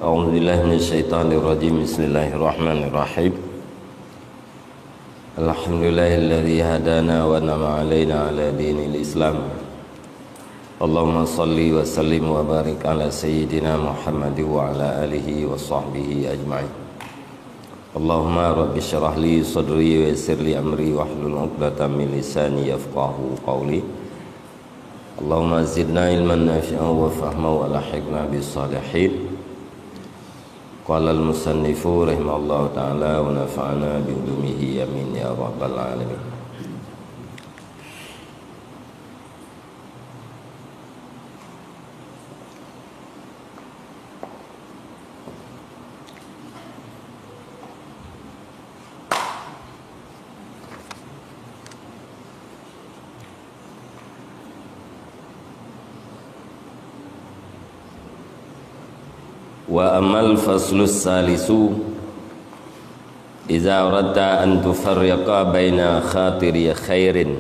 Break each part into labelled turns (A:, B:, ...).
A: A'udzubillahi minasyaitonirrajim. Bismillahirrahmanirrahim. Alhamdulillahilladzi hadana wa nama alaina ala dinil Islam. Allahumma salli wa sallim wa barik ala sayyidina Muhammad wa ala alihi wa sahbihi ajma'in. Allahumma rabbi syrah li sadri wa yassir li amri wahlul 'uqdatam min lisani yafqahu qawli. Allahumma zidna ilman nafi'an wa fahman wa alhiqna bis salihin. Qala al-musannifu rahimahullahu ta'ala wa nafa'ana bi ulumihi amin ya rabbal alamin. Wa amal faslus salisu iza aradta an tufarriqa baina khatiri khairin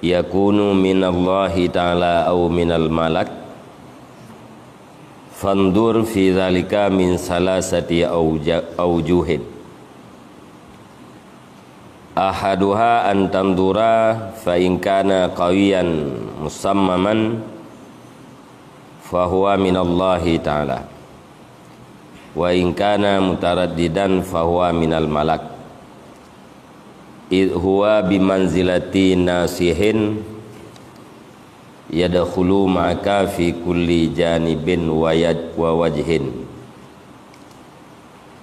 A: yakunu minallahi ta'ala au minal malak fandur fi dhalika min salasati aujuhin ahaduha an tandura fa in kana qawiyan musammaman fahuwa minallahi ta'ala wa in kana mutaraddidan fahuwa minal malak idh huwa bimanzilati nasihin yadkhulu ma'aka fi kulli janibin wa wajhin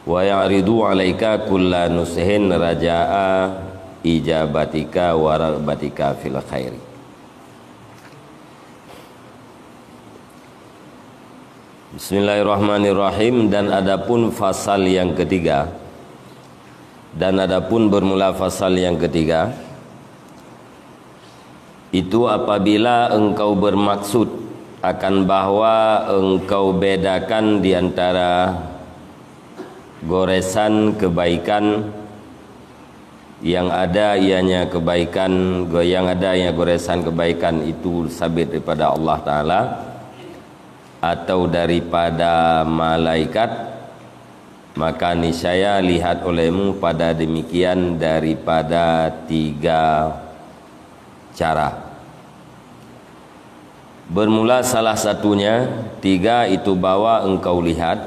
A: wa ya'ridu 'alaika kulla nusihin raja'a ijabatika wa ragbatika fil khairi. Bismillahirrahmanirrahim. Dan adapun fasal yang ketiga, dan adapun bermula fasal yang ketiga itu apabila engkau bermaksud akan bahwa engkau bedakan di antara goresan kebaikan yang ada ianya kebaikan, yang ada ianya goresan kebaikan itu sabit daripada Allah Ta'ala atau daripada malaikat, maka niscaya lihat olehmu pada demikian daripada tiga cara. Bermula salah satunya, tiga itu bahwa engkau lihat,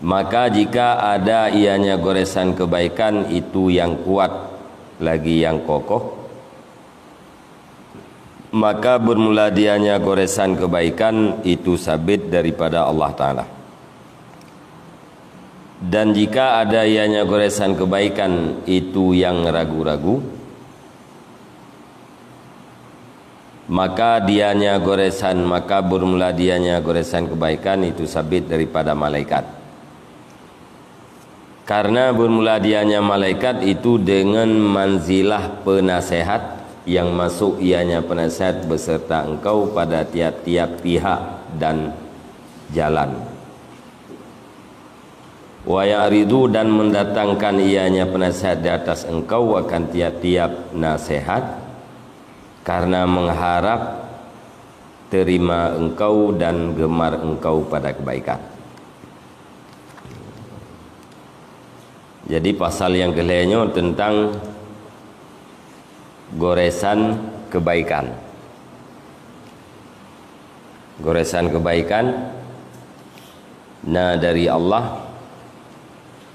A: maka jika ada ianya goresan kebaikan itu yang kuat lagi yang kokoh, maka bermula dianya goresan kebaikan itu sabit daripada Allah Ta'ala. Dan jika ada ianya goresan kebaikan itu yang ragu-ragu, maka bermula dianya goresan kebaikan itu sabit daripada malaikat. Karena bermula dianya malaikat itu dengan manzilah penasehat, yang masuk ianya penasihat beserta engkau pada tiap-tiap pihak dan jalan. Wa ya'ridu, dan mendatangkan ianya penasihat di atas engkau akan tiap-tiap nasihat karena mengharap terima engkau dan gemar engkau pada kebaikan. Jadi pasal yang kelima tentang goresan kebaikan. Goresan kebaikan na dari Allah,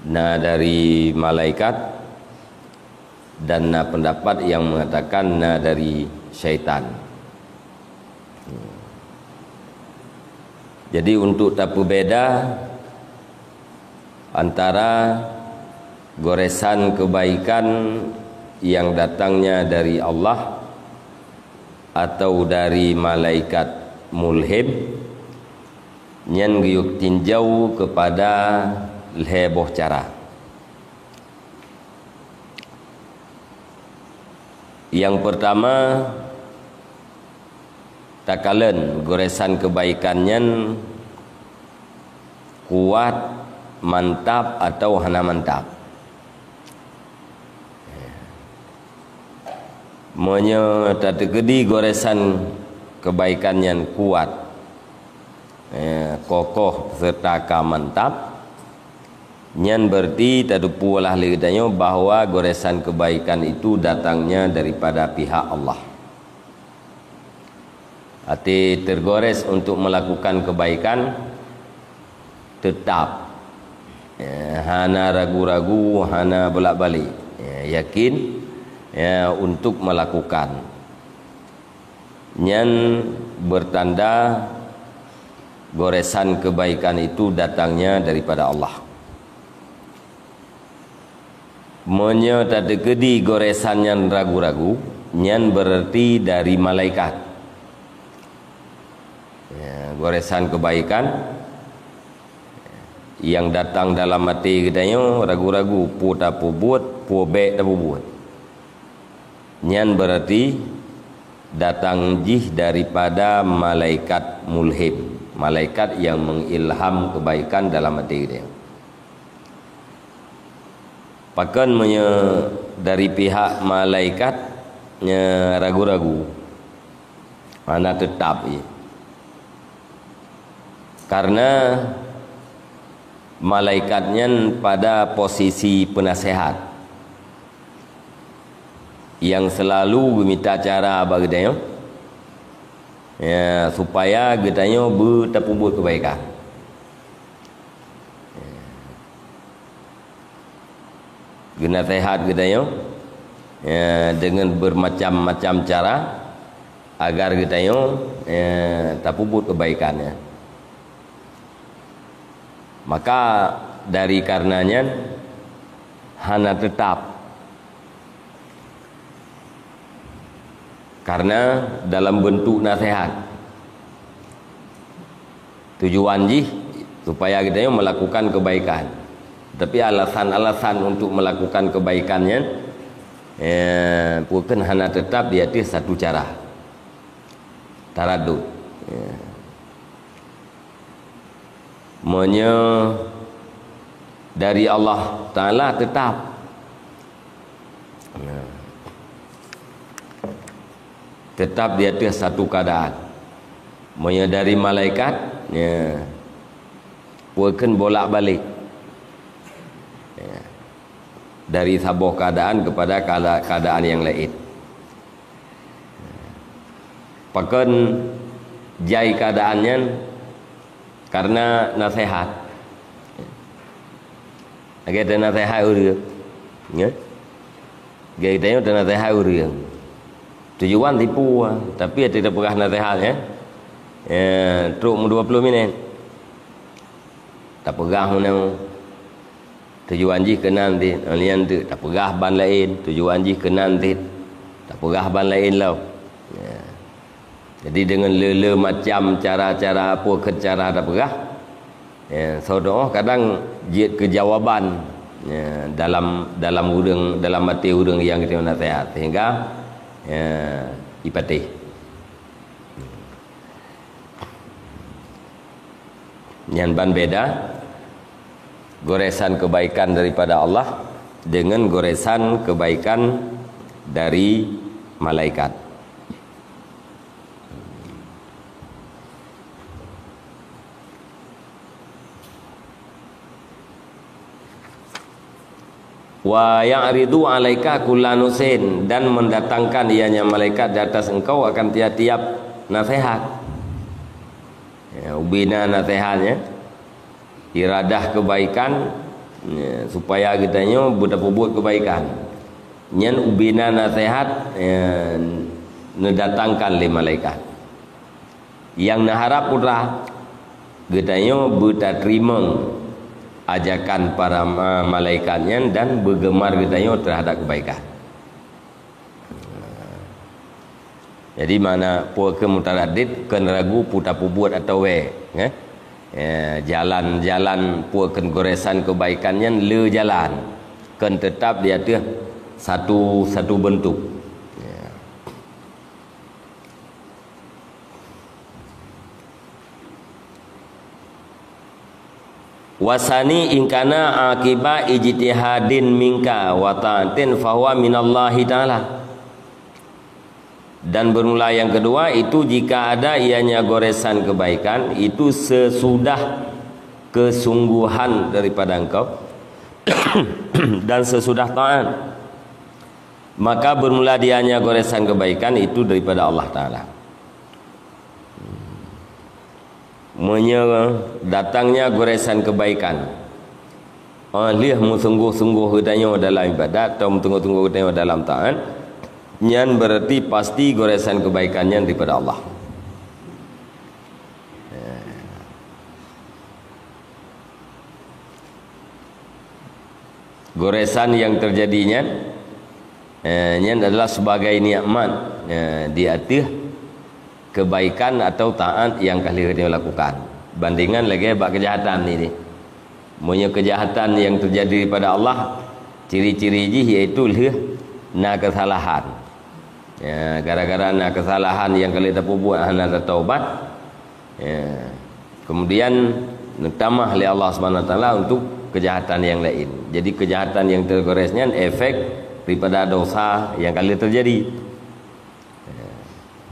A: na dari malaikat, dan na pendapat yang mengatakan na dari syaitan. Jadi untuk tak berbeza antara goresan kebaikan yang datangnya dari Allah atau dari malaikat mulhib, nyen giyuk tinjau kepada leboh cara. Yang pertama, takalen goresan kebaikannya kuat, mantap atau hana mantap. Tadi goresan kebaikan yang kuat kokoh serta mantap, nyan berarti tadupu lah lidahnya bahwa goresan kebaikan itu datangnya daripada pihak Allah. Hati tergores untuk melakukan kebaikan tetap, hana ragu-ragu, hana bolak-balik, yakin untuk melakukan. Nyan bertanda goresan kebaikan itu datangnya daripada Allah. Menye tak dekedi goresan yang ragu-ragu, nyan berarti dari malaikat. Goresan kebaikan yang datang dalam hati katanya ragu-ragu, pu tak pu buat, pu baik tak pu buat. Nyan berarti datang jih daripada malaikat mulhim, malaikat yang mengilham kebaikan dalam hati dia. Pakan dari pihak malaikatnya ragu-ragu, mana tetap ya. Karena malaikatnya pada posisi penasehat yang selalu meminta cara bagi dia, supaya getanya bertepubut kebaikan. Guna sehat getanya dengan bermacam-macam cara agar getanya terpubut kebaikannya. Maka dari karenanya hana tetap, karena dalam bentuk nasihat, tujuan jih supaya kita melakukan kebaikan. Tapi alasan-alasan untuk melakukan kebaikannya bukan hana tetap di atas satu cara, taradud. Menye dari Allah Ta'ala tetap, tetap di atas satu keadaan. Menye dari malaikat bukan bolak-balik dari sebuah keadaan kepada keadaan yang lain. Pakan jai keadaannya karena nasihat. Agak ada nasihat orang, ya. Kita ini ada nasihat orang. Tujuan tipu, tapi tidak pernah nasihatnya. Teruk 20 minit. Tak pegah mana. Tujuan jih kena nanti, alian tu tak pegah ban lain. Tujuan jih kena nanti, tak pegah ban lain lah. Jadi dengan lele macam cara-cara apa ke cara tak pegah. Saudara kadang jid kejawaban dalam udang, dalam mati udang yang kita nasihat sehingga ipatih. Yang ban beda goresan kebaikan daripada Allah dengan goresan kebaikan dari malaikat. Wa ya'ridu 'alaika kullanusin, dan mendatangkan ianya malaikat di atas engkau akan tiap-tiap nasihat. Ubina nasihatnya, iradah kebaikan, supaya kitanya berbuat kebaikan. Nyan ubina nasihat mendatangkan le malaikat. Yang naharap pula kitanya berterima ajakan para malaikatnya dan bergemar kitanya terhadap kebaikan. Jadi mana puaka mutaradid kan ragu puta pubuat atau jalan-jalan puaka goresan kebaikannya le jalan kan tetap dia tu satu bentuk. Wasani ingkana akiba ijtihadin minka wa ta'atin fahuwa minallahi ta'ala. Dan bermula yang kedua itu jika ada ianya goresan kebaikan itu sesudah kesungguhan daripada engkau dan sesudah taat, maka bermula dianya goresan kebaikan itu daripada Allah Ta'ala. Datangnya goresan kebaikan, lihat sungguh-sungguh katanya dalam ibadat atau tunggu-tunggu katanya dalam taat, nyan berarti pasti goresan kebaikannya daripada Allah. Goresan yang terjadinya nyan adalah sebagai nikmat di atas kebaikan atau taat yang kalian lakukan. Bandingan lagi bab kejahatan ini. Punya kejahatan yang terjadi daripada Allah, ciri-ciri iaitu na kesalahan. Ya, gara-gara na kesalahan yang kalian dah buat anda taubat. Ya. Kemudian tambah oleh Allah Subhanahu Wa Taala untuk kejahatan yang lain. Jadi kejahatan yang tergoresnya efek daripada dosa yang kalian terjadi.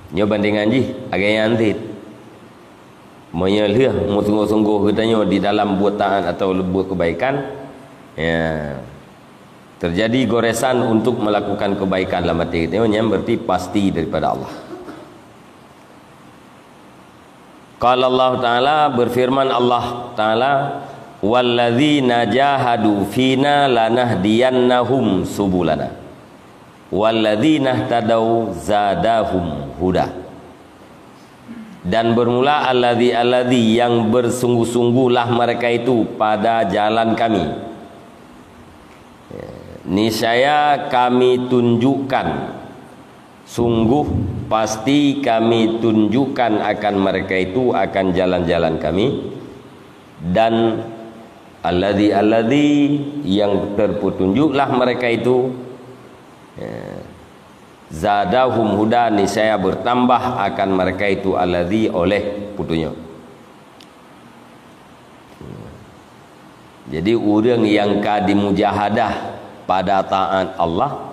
A: Nyo bandingan agak nanti menyelih sungguh-sungguh katanya di dalam buat taat atau buat kebaikan, ya, terjadi goresan untuk melakukan kebaikan dalam hati kita, yang berarti pasti daripada Allah. Qala Allah Ta'ala, berfirman Allah Ta'ala, walladzina jahadu fina lanahdiyannahum subulana walladzina tadau zadahum huda. Dan bermula alladzi yang bersungguh-sungguhlah mereka itu pada jalan kami. Niscaya kami tunjukkan, sungguh pasti kami tunjukkan akan mereka itu akan jalan-jalan kami. Dan alladzi yang terpetunjuklah mereka itu, zadahum huda, niscaya bertambah akan mereka itu alladzi oleh petunjuk. Jadi orang yang ka dimujahadah pada taat Allah,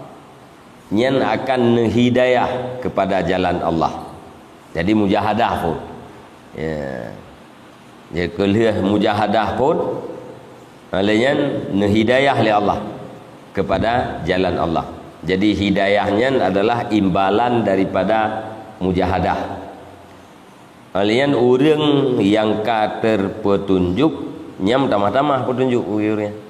A: nyen akan hidayah kepada jalan Allah. Jadi mujahadah pun, ya, ya kelih mujahadah pun, alanya hidayah oleh Allah kepada jalan Allah. Jadi hidayahnya adalah imbalan daripada mujahadah. Alian orang yang ka terpetunjuk nyam tamah-tamah petunjuk urangnya.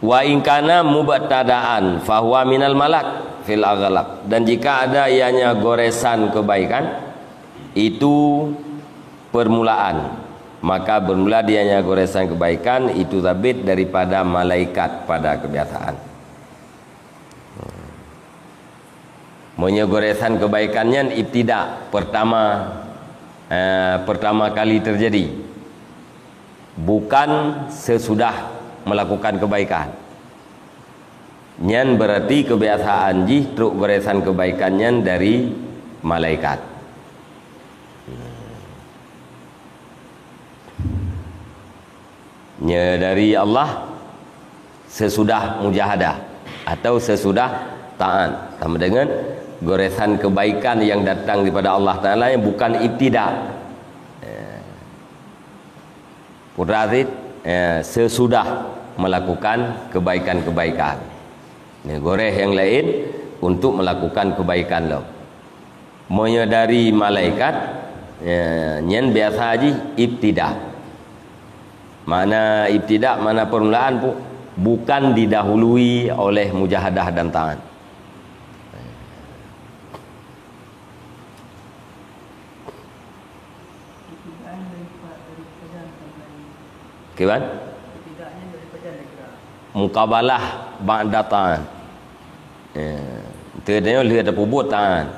A: Wa in kana mubtada'an fahuwa minal malak fil aghlab. Dan jika ada ianya goresan kebaikan itu permulaan, maka bermula dianya goresan kebaikan itu sabit daripada malaikat pada kebiasaan. Monya goresan kebaikannya ibtida, pertama kali terjadi, bukan sesudah melakukan kebaikan. Nyan berarti kebiasaan truk goresan kebaikannya dari malaikat. Nya dari Allah sesudah mujahadah atau sesudah taat, sama dengan goresan kebaikan yang datang daripada Allah Ta'ala yang bukan ibtida. Purazid sesudah melakukan kebaikan-kebaikan. Goreh yang lain untuk melakukan kebaikan lo. Monya dari malaikat nyen biasa aja ibtida. Mana ibtida, mana permulaan pun bukan didahului oleh mujahadah dan taat. Kiban? Mukabalah ba'da ta'an. Terdanya lihat ada pubut ta'an.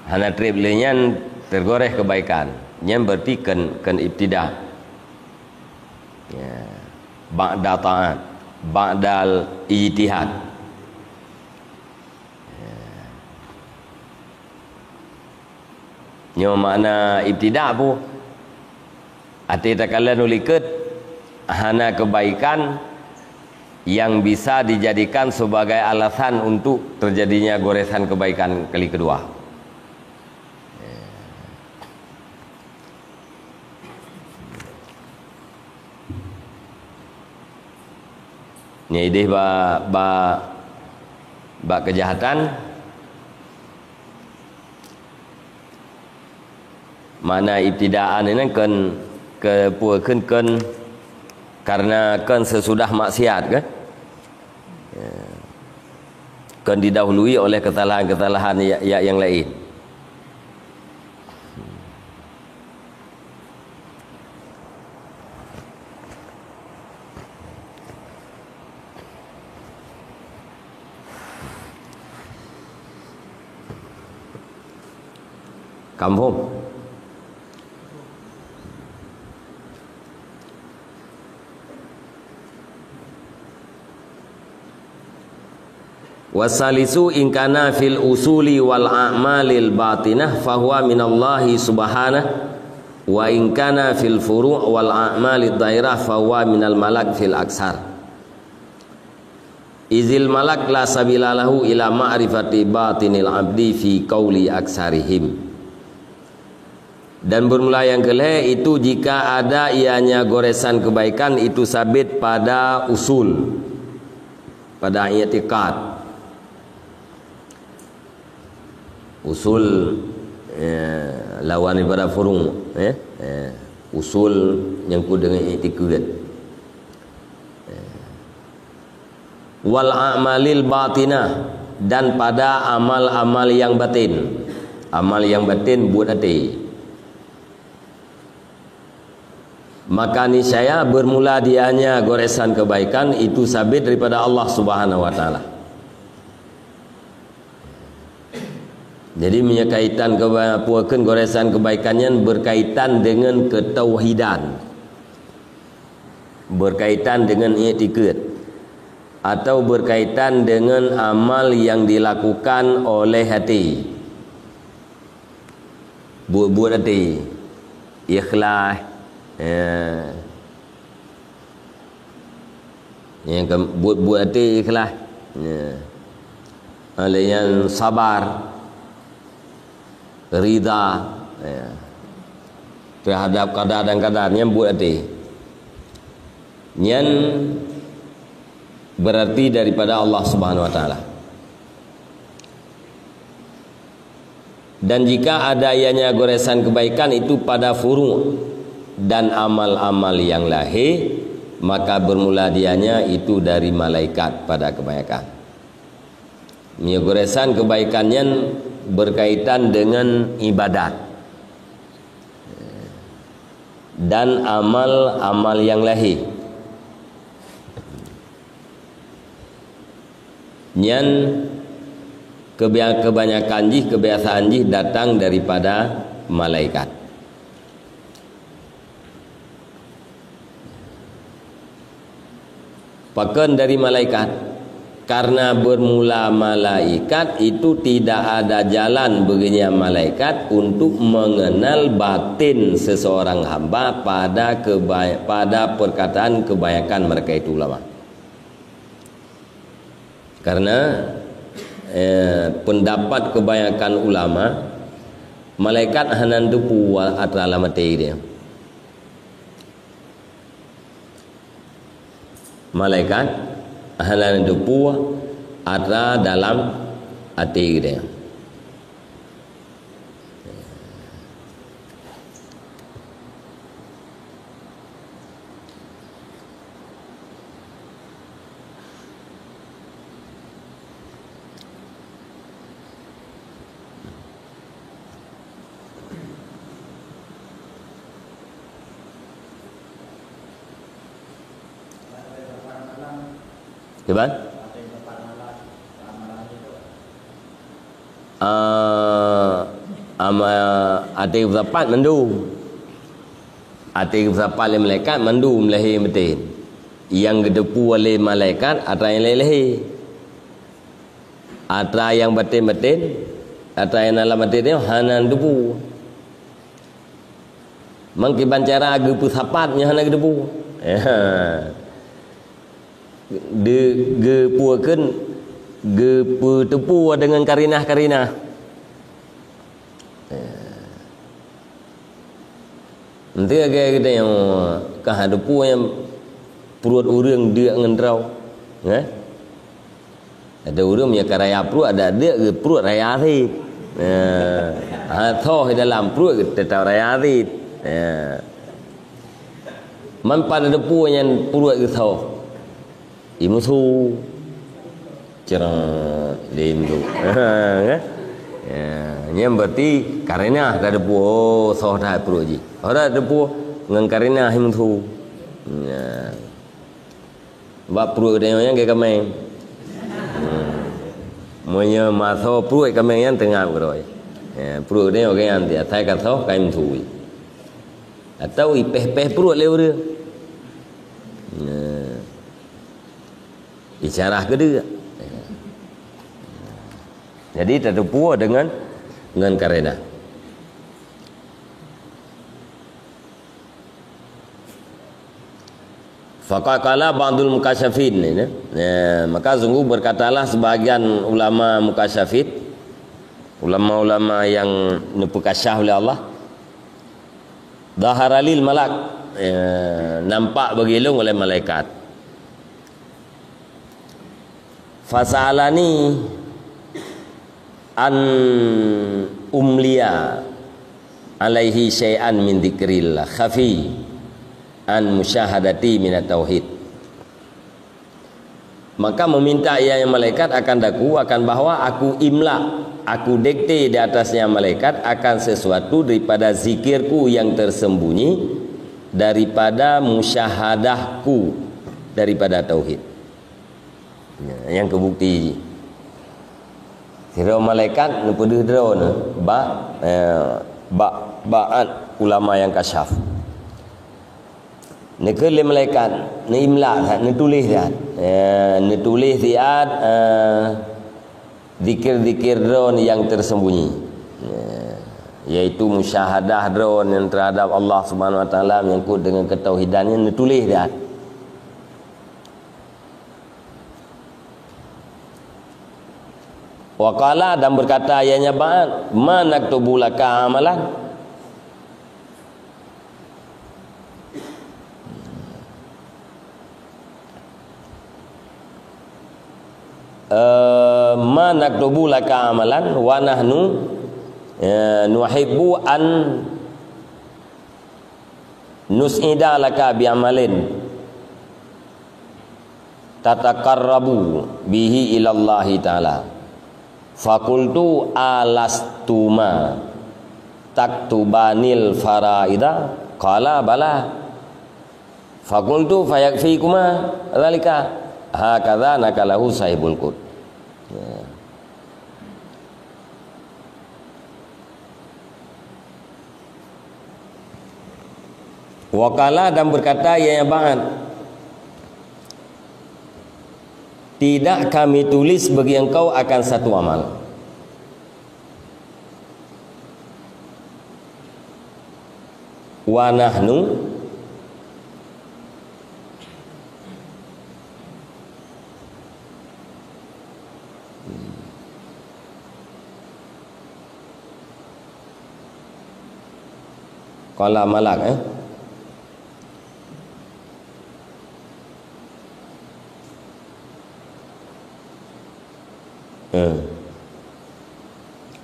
A: Hana trip lenyan tergoreh kebaikan. Yang berarti kan ibtidah. ba'da ta'at, ba'dal ijtihad. Nyo makna ibtidak pun ati takala nuliket hana kebaikan yang bisa dijadikan sebagai alasan untuk terjadinya goresan kebaikan kali kedua. Ni idih ba kejahatan mana ibtidaan ini kan ke pua kan karena kan sesudah maksiat kan kan didahului oleh kesalahan-kesalahan yang lain. Kampung wasalisu in kana fil usuli wal a'malil batinah fahuwa minallahi subhanahu wa in kana fil furu' wal a'malid dairah fahuwa minal malak fil aksar izil malak la sabila lahu ila ma'rifati batinil abdi fi qauli aksarihim. Dan bermula yang kelih itu jika ada ianya goresan kebaikan itu sabit pada usul, pada i'tiqad. Usul lawan daripada furu', usul yang ku dengan i'tiqad. Wal a'malil batinah, dan pada amal-amal yang batin. Amal yang batin buat hati. Maka niscaya bermula dianya goresan kebaikan itu sabit daripada Allah Subhanahu wa taala. Jadi menyekaitan puakeun goresan kebaikannya berkaitan dengan ketauhidan, berkaitan dengan i'tiqad, atau berkaitan dengan amal yang dilakukan oleh hati. Buat hati, ikhlas, yang buat hati ikhlas, yang sabar, rida terhadap kadar dan kadar yang buat hati, yang berarti daripada Allah Subhanahu wa taala. Dan jika ada ianya goresan kebaikan itu pada furu' dan amal-amal yang lahir, maka bermula dianya itu dari malaikat pada kebanyakan. Goresan kebaikannya berkaitan dengan ibadat dan amal-amal yang lahir. Yang kebanyakan kebiasaan datang daripada malaikat. Pakan dari malaikat, karena bermula malaikat itu tidak ada jalan baginya malaikat untuk mengenal batin seseorang hamba pada perkataan kebanyakan mereka itu ulama. Karena pendapat kebanyakan ulama, malaikat hanan tu puas atas alamat dia. Malaikat halan itu puas ada dalam hati dia. Coba? Ati bersapat mandu. Ati bersapat le malaikat mandu melahi metin. yang gedepu oleh malaikat atau yang leher, atau yang batin-batin, atau yang dalam batin dia hanan depu. Mangkiban cara gepu sapatnya hanan gedepu. De gepuakeun gepu tepu dengan karinah-karinah. Nanti agak kita yang kahadapu yang perut urang dia ngendrau. Ada urang punya karaya perut, ada dia perut raya arit. Thoh dalam perut tetap raya arit. Man pada depu yang perut ke thoh. Imu su cerang limdu. Yang berarti karena ada depu thoh dah perut ji. Orang depu dengan karena imu su. Bab perut dia yang ke kami. Monya maso perut kami yang tengah beroi. Perut dia orang yang dia thay kat thoh kaim thui. Atau ipeh-peh perut lewat dia. Isyarah ke dia. Jadi tak terpuas dengan karena. Faqala ba'dul mukasyafin ini. Maka sungguh berkatalah sebagian ulama mukasyafin, ulama-ulama yang diperkasyaf oleh Allah. Daharalil malak, nampak bergelung oleh malaikat. Fasalani an umliya alaihi syai'an min dzikrillah khafi an musyahadati minat tauhid. Maka meminta ia yang malaikat akan daku akan bahwa aku imla, aku dikte di atasnya malaikat akan sesuatu daripada zikirku yang tersembunyi, daripada musyahadahku daripada tauhid. Yang kebukti kira malaikat nepedeh drone ba'at ulama yang kasyaf nekele malaikat ne imla ne tulis dah ne tulis ziat zikir-zikir drone yang tersembunyi, yaitu musyahadah drone yang terhadap Allah Subhanahu wa taala menyangkut dengan ketauhidannya ne tulis dah. Waqala dan berkata ayahnya ba'an ma naktubu laka amalan, ma naktubu laka amalan wa nahnu nuhibbu an nus'ida laka bi amalin tataqarrabu bihi ilallahi ta'ala. Fakultu alastuma taktubanil faraida qala bala fakultu fayakfikuma dzalika hakadza nakalahu sahibul qud. Wakala dan berkata ya ba'an, tidak kami tulis bagi engkau akan satu amal. Wa nahnu qala malak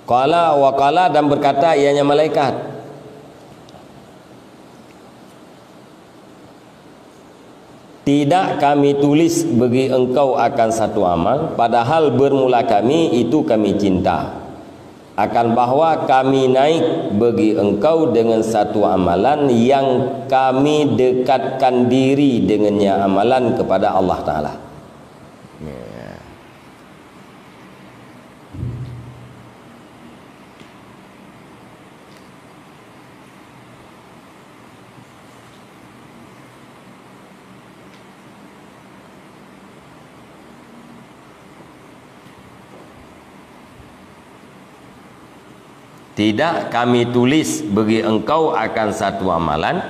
A: Qala wa qala dan berkata ianya malaikat, tidak kami tulis bagi engkau akan satu amal, padahal bermula kami itu kami cinta, akan bahwa kami naik bagi engkau dengan satu amalan yang kami dekatkan diri dengannya amalan kepada Allah Ta'ala. tidak kami tulis bagi engkau akan satu amalan,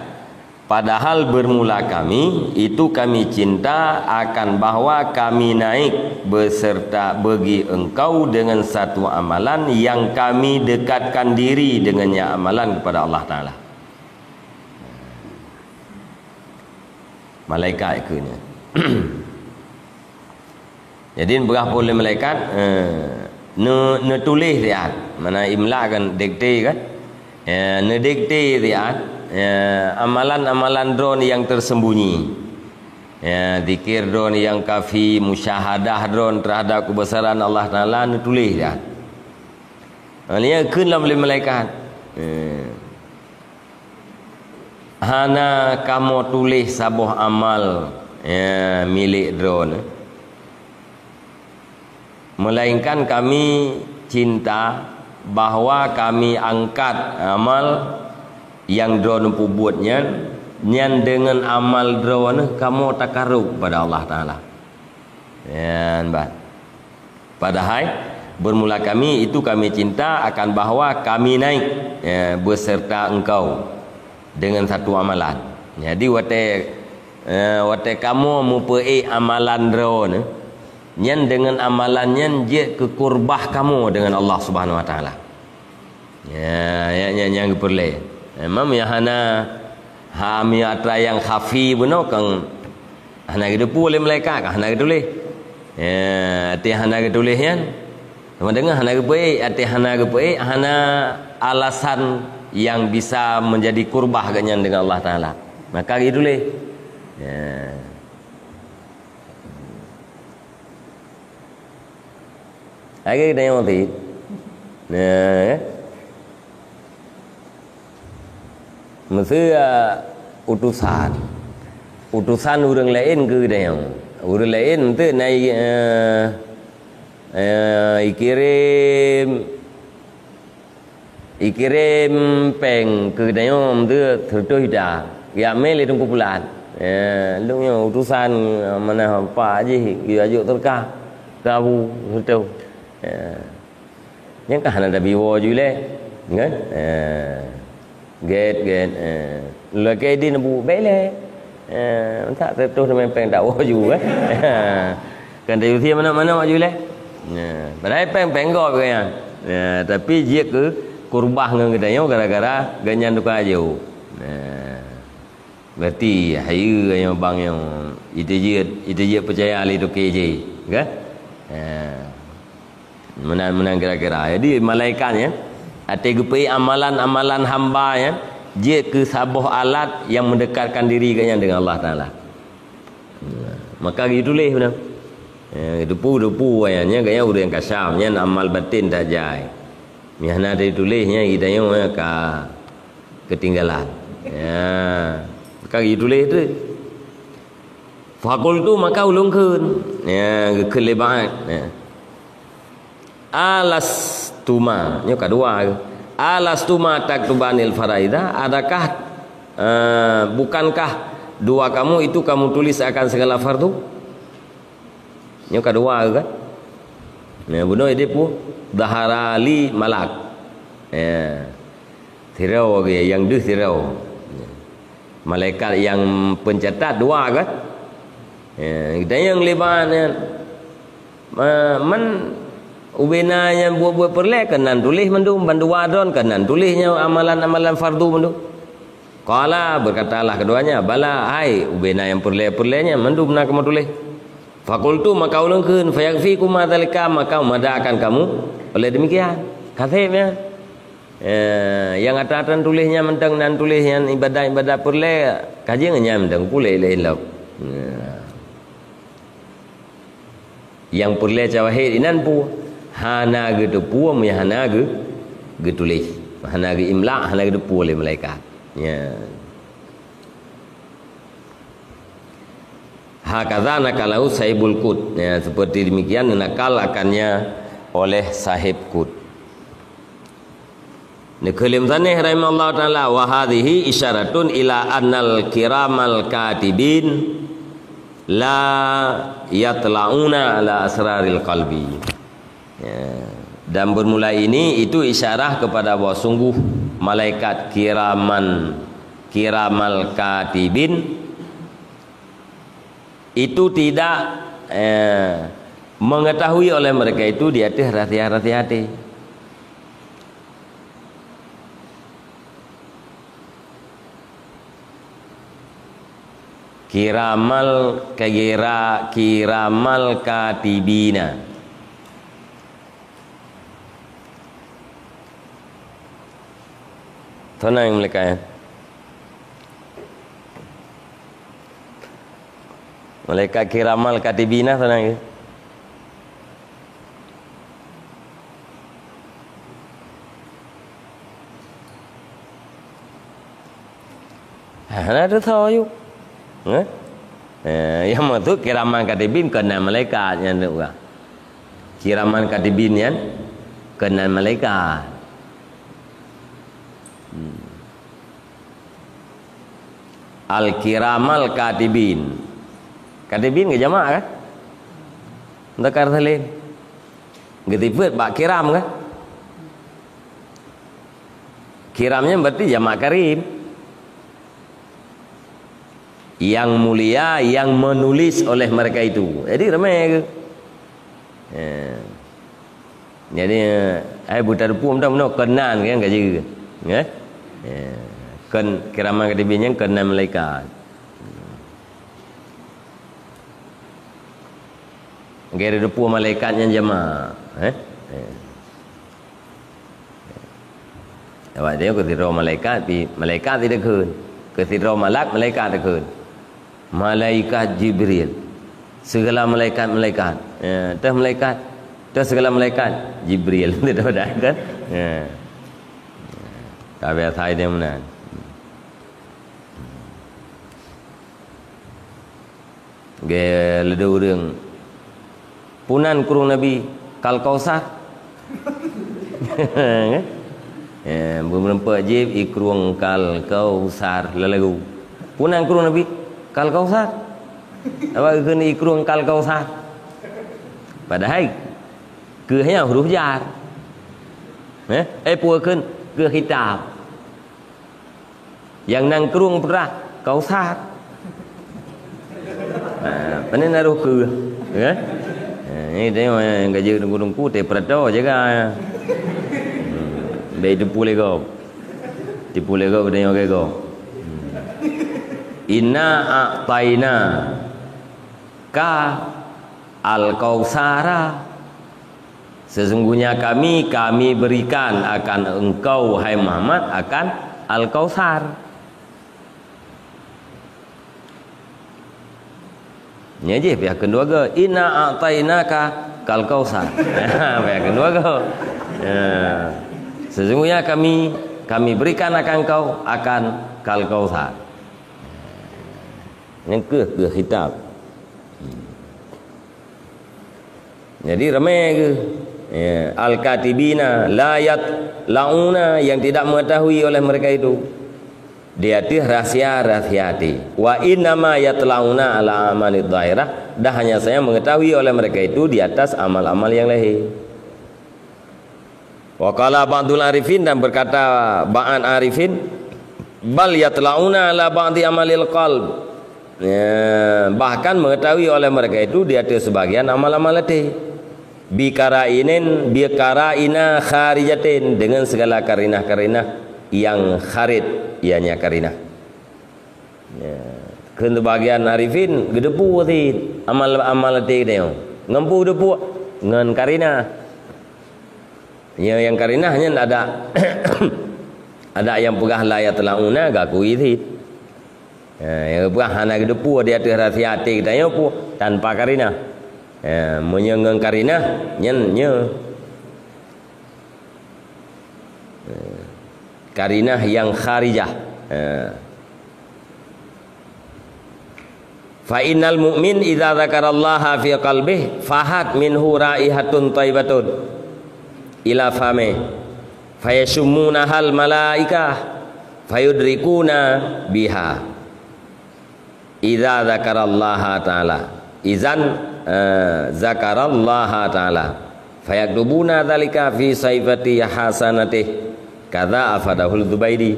A: padahal bermula kami itu kami cinta akan bahwa kami naik beserta bagi engkau dengan satu amalan yang kami dekatkan diri dengannya amalan kepada Allah Ta'ala. Malaikat ikutnya. Jadi berapa oleh malaikat ne tulis dia, mana imla kan dikte kan, ne dikte dia amalan-amalan drone yang tersembunyi, zikir drone yang kafi, musyahadah drone terhadap kebesaran Allah Taala, ne tulis dia. Ini kunlah oleh malaikat. Hana kamu tulis sabuh amal milik drone, melainkan kami cinta bahawa kami angkat amal yang drone buatnya nyan dengan amal drone kamu takarrub pada Allah Taala. Padahal bermula kami itu kami cinta akan bahawa kami naik beserta engkau dengan satu amalan. Jadi wate kamu mempunyai amalan drone nyan dengan amalannya je kekurbah kamu dengan Allah Subhanahu Wa Taala. Yang perlu. Memang ya hana atra yang khafi benar kang hana gitu boleh malaikat kah hana gitu leh. Ati hana gitu leh yan. Sama dengan hana gitu ati hana gitu hana alasan yang bisa menjadi kurbah ganyan dengan Allah Taala. Maka gitu leh. Lagi kita yang mati. Mesti utusan orang lain ke dia. Orang lain tu naik ikirim peng ke dia tu tertuh dah. Ya mel itu kumpulan. Lu yang utusan mana apa aja dia ajuk terkah. Tahu tertuh. Yang kan ada biwa juga, kan? Get, lagi di nabu bela, tak terus dengan peng tak wah juga, kan dari usia mana juga, padahal peng gak kan, tapi dia ke kurbah dengan kita yang gara-gara ganyan duka jauh, berarti hayu yang bang yang itu je percaya ali tu keje, kan? Menang kira-kira. Jadi malaikatnya ategupai amalan-amalan hamba ya, dia ke sabuh alat yang mendekatkan diri dengan Allah Taala. Maka gitulah benar. Depu ayatnya gaya udah yang kasyafnya amal batin tak jai. Mihna dari tulisnya kita yang ketinggalan. Maka gitulah itu. Fakultu maka ulungkeun. Kelebahan. Alastuma, ini kedua. Alastuma taktubanil faraida, adakah bukankah dua kamu itu kamu tulis akan segala fardu? Ini kedua kan? Nah, bunuh ini pun daharali malak. Tirau yang dua tirau. Malaikat yang pencatat dua kan? Kita yang lebahan ubena yang buat perlek kanan tulis mandu bandu wadon kanan tulisnya amalan-amalan fardu mandu. Qala berkatalah keduanya, bala hai ubena yang perlek-perleknya mandu benar kamu tulis. Fakultu maka ulungkeun fayakfikum madzalika maka madakan kamu oleh demikian. Katanya yang atas tulisnya mentang dan tulisnya ibadah-ibadah perlek kajian nyam mentang pulai lain lauk. Yang perlek jawahir inan pu hana gitu puam ya hana gitu tulis hana gitu imla hana gitu pu oleh malaikat ya hakadha nakalau sahibul qut ya seperti demikian nakal akannya oleh sahib qut. Nikalim tanih rahimallahu taala wa hadhihi isyaratun ila annal kiramal katibin la yatlauna ala asraril qalbi. Dan bermula ini itu isyarah kepada bahawa sungguh malaikat kiramal katibin itu tidak mengetahui oleh mereka itu di atas hati-hati. Kiramal katibina. Tenang mereka ya. Malaikat kiramal katibina tenang ya. Ada tahu yuk. Yang itu kiraman katibin kena malaikat yang juga. Kiraman katibin yang kena malaikat. Al kiramal katibin. Katibin ke jamak kan? Dakar salin. Getipet bak kiram kan? Kiramnya berarti jamak karim. Yang mulia yang menulis oleh mereka itu. Jadi ramai ke? Jadi buta depu mudah-mudahan kenan kan gaji ke? Kan kiraman katibin yang kena malaikat. Gaya depu malaikatnya jemaah. Awak dia ketika malaikat, malaikat tidak kun. Ketika malaikat tidak kun. Malaikat Jibril, segala malaikat, malaikat, segala malaikat Jibril, tidak ada kan? Kabar saya dia mana? Gaya ledu orang punan kurung Nabi kal kausar, berempat jib ikrung kal kausar lelagu. Punan kurung Nabi kal kausar. Apa kena ikrung kal kausar? Padahal kehnya huruf jar. Puakan ke hitam. Yang nang kerung perah kausar. Mana naruh ke? Ini dia yang gaji gunung putih perdo jaga. Baik tipu lego dia yang lego. Inna a'taina ka al-kausara. Sesungguhnya kami berikan akan engkau hai Muhammad akan al-kausar. Ini aja pihak kedua ke inna a'taina ka kal-kausar. Pihak kedua ke sesungguhnya kami berikan akan engkau akan kal-kausar. Yang ke kitab. Jadi ramai ke al-katibina layat launa yang tidak mengetahui oleh mereka itu di hati rahasia hati. Wa innama yatlauna ala amalid dhairah. Dah hanya saya mengetahui oleh mereka itu di atas amal-amal yang lahir. Wa qala ba'dul arifin, dan berkata ba'an arifin bal yatlauna ala ba'di amalil qalb. Bahkan mengetahui oleh mereka itu di atas sebagian amal-amal hati. Bikaraina kharijatin, dengan segala karinah-karinah yang kharid, ianya karinah. Kena bagian arifin gedepu ti amal-amal hati dia. Ngempu depu ngan karinah. Yang karinahnya ada ada yang pegah layat launa gaku itu. Yang pegah hana gedepu dia tu rahsia hati kita yo pu tanpa karinah. Menyengeng karinah nya karinah yang kharijah. Fa innal mu'min idza dzakarallaha fi qalbihi fahat minhu raihatun thayyibatun ila fami fayashummuna hal malaikah fayudrikuna biha idza dzakarallaha ta'ala izan zakarallaha ta'ala Fayaktubuna dzalika fi saifati hasanatih kadza afadahul Zubaidi.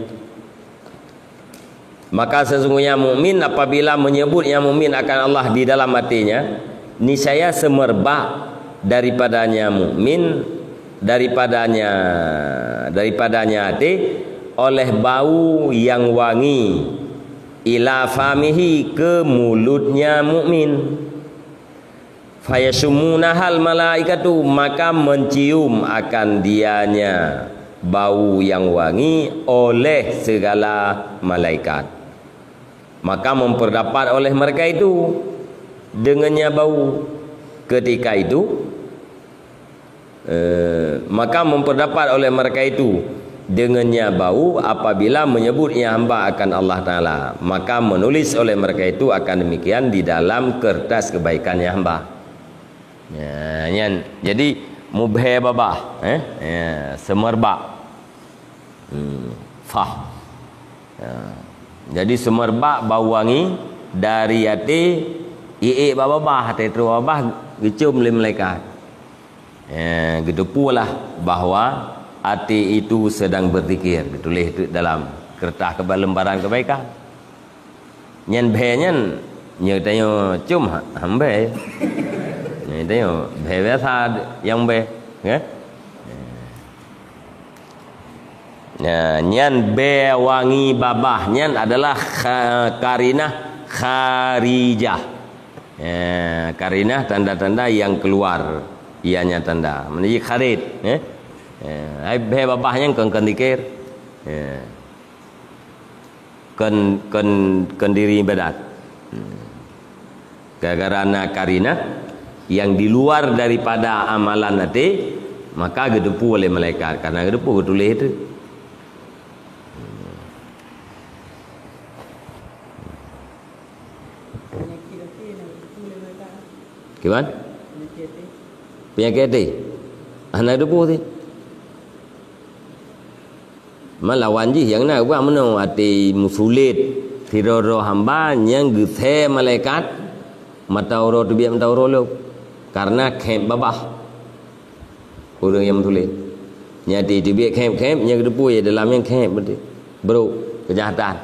A: Maka sesungguhnya mukmin apabila menyebut yang mukmin akan Allah di dalam hatinya, niscaya semerbak daripadanya mukmin, daripadanya hati oleh bau yang wangi ila famihi, ke mulutnya mukmin. Fayashumunahal malaikatu, maka mencium akan dianya bau yang wangi oleh segala malaikat. Maka memperdapat oleh mereka itu dengannya bau. Ketika itu maka memperdapat oleh mereka itu dengannya bau apabila menyebut ya hamba akan Allah Ta'ala. Maka menulis oleh mereka itu akan demikian di dalam kertas kebaikan ya hamba. Ya, jadi mubhe babah, ya, semerbak, fah. Ya. Jadi semerbak bau wangi dari hati babah, hati itu babah gecum oleh malaikat. Ya, gitu pula bahwa hati itu sedang berzikir, ditulis dalam kertas lembaran kebaikan. Nyen bhenyen nyatanya cum hambe. Ini tengok biasa yang be, ya. Nah, nyan be wangi babah, nyan adalah karinah kharijah. Ya, karinah tanda-tanda yang keluar, ianya tanda. Menjadi kharid, ya. Ai be babahnya kan dikir. Ya. Kan diri badat. Gara-gara karinah yang di luar daripada amalan hati, maka gedepu oleh malaikat. Karena gedepu tulis itu. Gimana? Penyakit hati. Anak gedepu tu. Malawan je yang nak buat mana hati musulit tiroro hamba yang gethe malaikat mata oro tu biar mata oro lo. Karena kem babah orang yang tulis nyati dia biar kem yang depu ya dalam yang kem betul bro kejahatan.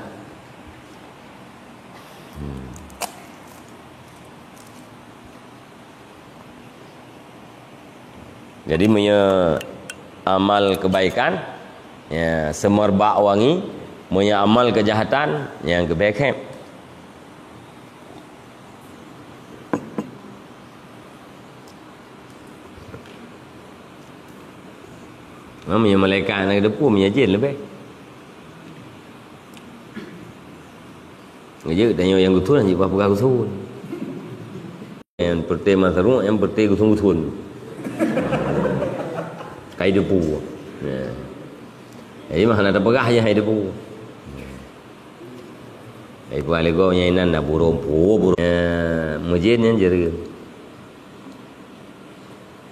A: Jadi punya amal kebaikan ya semerbak wangi, punya amal kejahatan yang kebaikan. Punya malaikat nak depu punya jin lebih. Ngejek tanya yang gutul anjing apa pegang gutul. Yang pertama teruk yang pertama gutul. Kai depu. Ya. Jadi mah nak pegah je hai depu. Ai puan lego nyainan nak burung. Mujin yang jeri.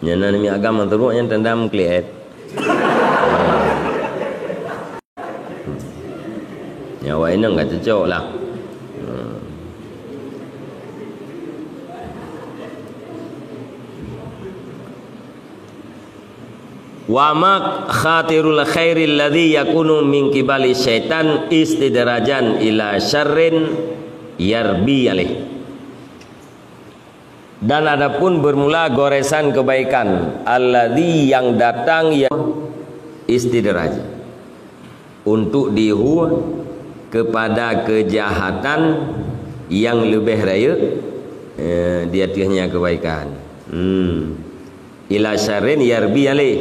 A: Nyana ni agama teruk yang tendam kliat. Nyawa ini enggak cocok lah. Wa ma khatirul khairil ladzi yakunu min qibali syaitan istidrajan ila syarrin yarbi alih. Dan adapun bermula goresan kebaikan alladzi yang datang yang istidraj untuk dihu kepada kejahatan yang lebih raya di atasnya kebaikan. Ila syarrin yarbi alih,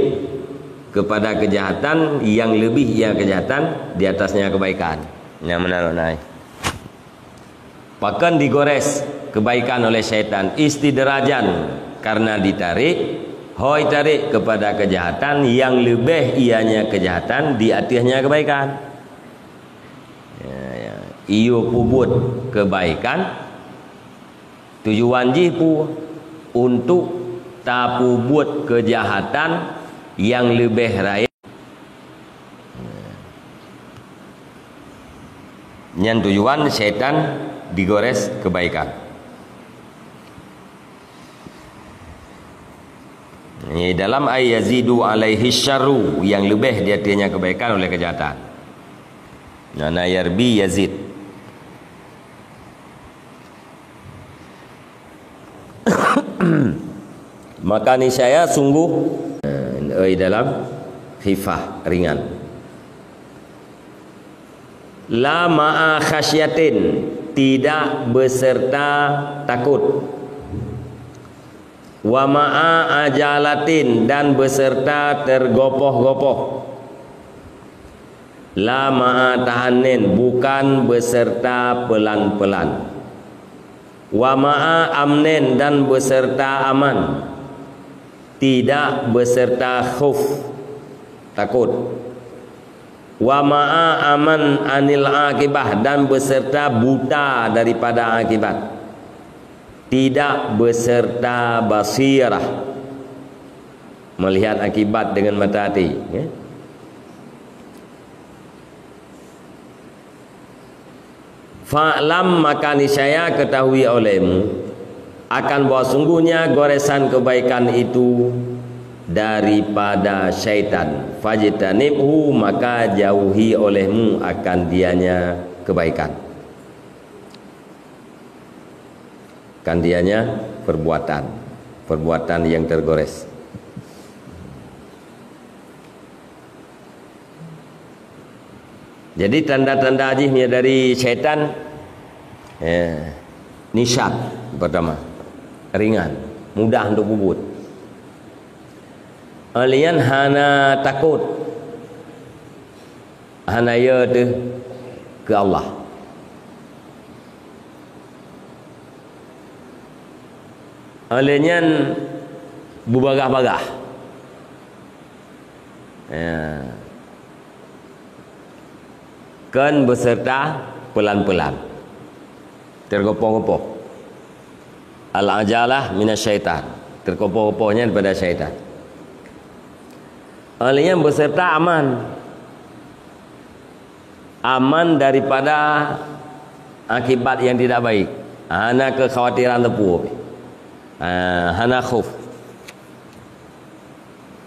A: kepada kejahatan yang lebih ya kejahatan di atasnya kebaikan. Yang menaruh naik. Bahkan digores kebaikan oleh syaitan istidrajan karena ditarik kepada kejahatan yang lebih ianya kejahatan di atasnya kebaikan. Iyo pubut kebaikan tujuan jipu untuk tapu buat kejahatan yang lebih raya. Yang tujuan syaitan digores kebaikan. Dalam ayat yazidu alaihi syarru, yang lebih di atasnya kebaikan oleh kejahatan. Nah, yarbi yazid. Maka niscaya sungguh dalam khifah, ringan. La ma'a khasyatin, tidak beserta takut. Wa ma'a ajalatin, dan beserta tergopoh-gopoh. La ma'a tahanin, bukan beserta pelan-pelan. Wa ma'a amnin, dan beserta aman, tidak beserta khuf, takut. Wa ma'a aman anil akibah, dan beserta buta daripada akibat, tidak beserta basirah, melihat akibat dengan mata hati, ya? Fa'lam, maka niscaya ketahui olehmu akan bahwa sungguhnya goresan kebaikan itu daripada syaitan. Fajtanibhu, maka jauhi olehmu akan dianya kebaikan, kan dianya perbuatan yang tergores. Jadi tanda-tanda ajihnya dari syaitan, nisyat pertama, ringan, mudah untuk bubut. Alian hana takut, hana ya tu ke Allah. Alian bubagah-bagah, kan beserta pelan-pelan, tergopoh-gopoh. Al-ajalah minasyaitan, tergopoh-gopohnya daripada syaitan. Alian beserta aman daripada akibat yang tidak baik. Hana kekhawatiran tepu, hana khuf.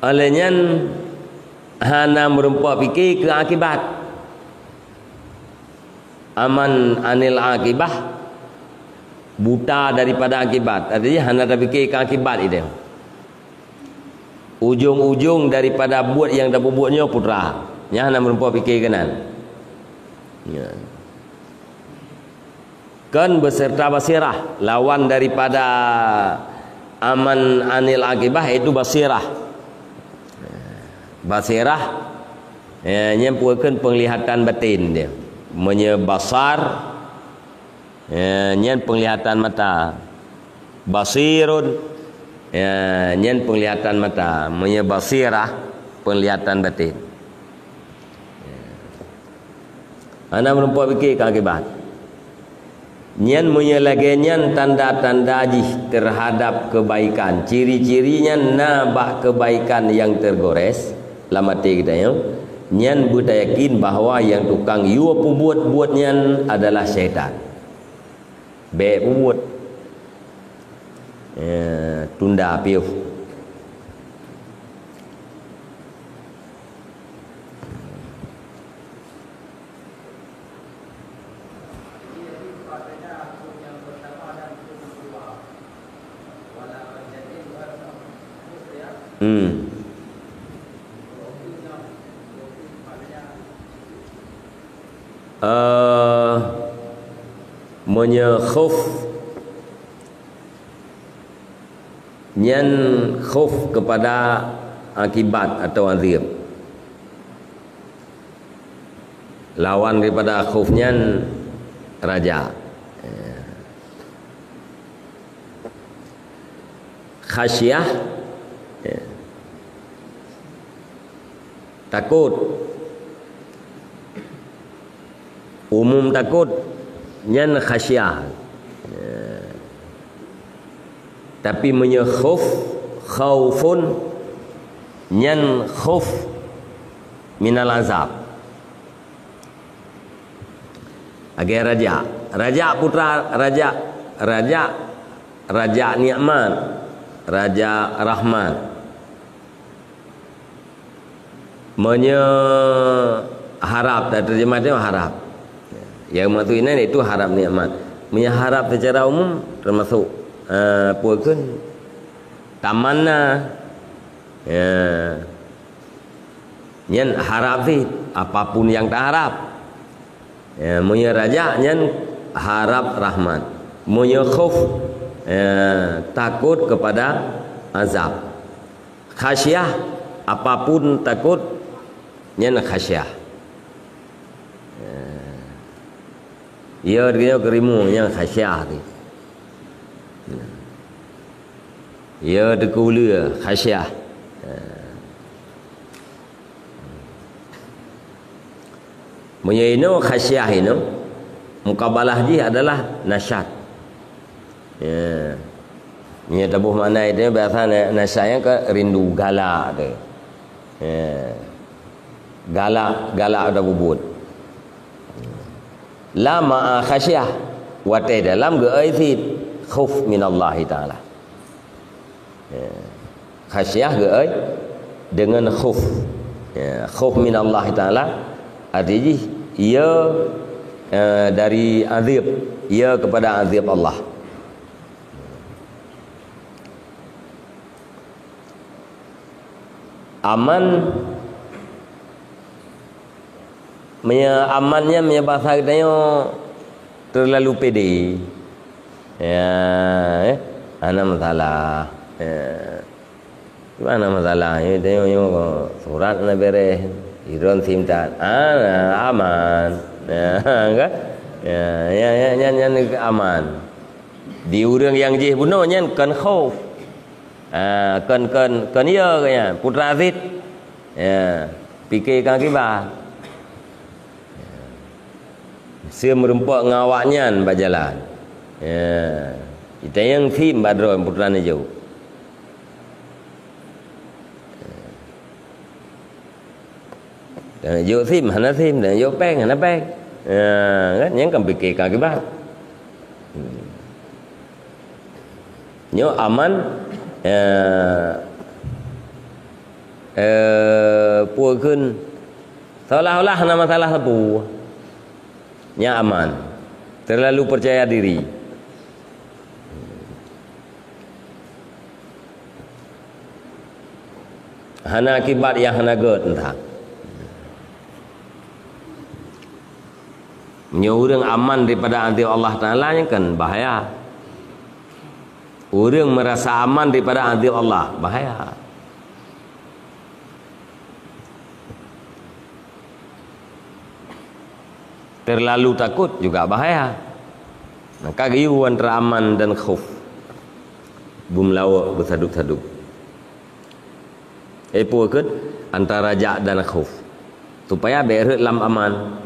A: Alian hana merempuak fikir ke akibat. Aman anil akibah, buta daripada akibat. Artinya hana tak fikir ke akibat itu. Ujung-ujung daripada buat yang tak buatnya putra, nya hana merempuak fikir kanan, ya. Kan beserta basirah, lawan daripada aman anil akibah itu basirah. Basirah nyempuakan penglihatan batin dia, menyebasar, nyen penglihatan mata, basirun, nyen penglihatan mata, menyebasirah penglihatan batin. Anda merempuak fikir ke akibat. Nyen menyelagenyan tanda-tanda ajih terhadap kebaikan. Ciri-cirinya nabak kebaikan yang tergores. Lamati kita ya. Nyen buta yakin bahawa yang tukang yu buat nyen adalah syaitan. Be buat. Tunda piu. Menyekhuf, nyen khuf kepada akibat atau azab. Lawan daripada khufnya raja. Khasyah, takut. Umum takut, nyan khasyah. Tapi menyekhuf, khaufun, nyan khuf minal azab. Agar raja putra raja nikmat, raja rahman, harap, dan terjemah dia harap. Yang maksud ini itu harap nikmat. Harap secara umum termasuk puakan tamanna. Nyen harap sih apapun yang tak harap. Raja nyen harap rahmat. Khauf takut kepada azab. Khasyah apapun takut nyen khasyah. Dia kerimu yang khasyah ni. Ya dekula khasyah. Menyaino khasyah ini mukabalah dia adalah nasyat. Ya. Ini tabuh mana itu biasa nasyatnya ke rindu galak tu. Ya. Galak ada bubut. La ma'a khasyah wa dalam ga'aithid khauf min Allah Ta'ala. Ya. Khasyah ga'ai dengan khauf. Ya. Khauf min Allah Ta'ala artinya ia dari azab, ia kepada azab Allah. Amannya bahasa katanya terlalu pede. Ya, ana masalah. Gimana masalahnya? Tengok surat na beres. Iron simtan, aman, kan? Yang aman. Di orang yang jih bunuh nyen kan khauf, kan ya kaya putra Aziz, fikirkan kibar. Saya merempak ngawaknya berjalan. Kita yang sim badron putra ni jauh. Dan vô thêm hana thêm dan vô peng hana peng. Kan yang kan fikirkan kibar. Nyo aman puakeun seolah-olah hana masalah sapu. Nya aman. Terlalu percaya diri. Hana akibat yang hana god entah. Orang aman daripada azab Allah Ta'ala yang kan bahaya. Orang merasa aman daripada azab Allah, bahaya. Terlalu takut juga bahaya. Maka giu antara aman dan khauf. Bumlawa bersaduk-saduk. Puakeun antara raja dan khauf. Supaya berhut lam aman.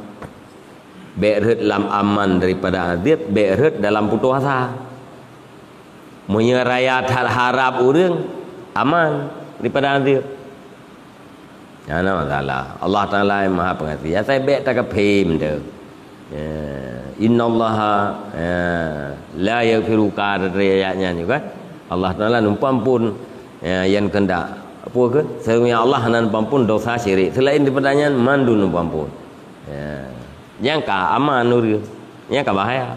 A: Berhut dalam aman daripada azab, berhut dalam putus asa. Menyerayat harap orang aman daripada azab. Ya, nah masalah. Allah Ta'ala yang Maha Pengasih. Ya saya bet tak kepim tu. Innallaha la yaghfiru ayatnya ni kan. Allah Ta'ala numpang pun yang kendak apa ke? Sesungguhnya Allah numpang pun dosa syirik. Selain daripadanya mandu numpang pun. Yang ka aman nur, yang ka bahaya.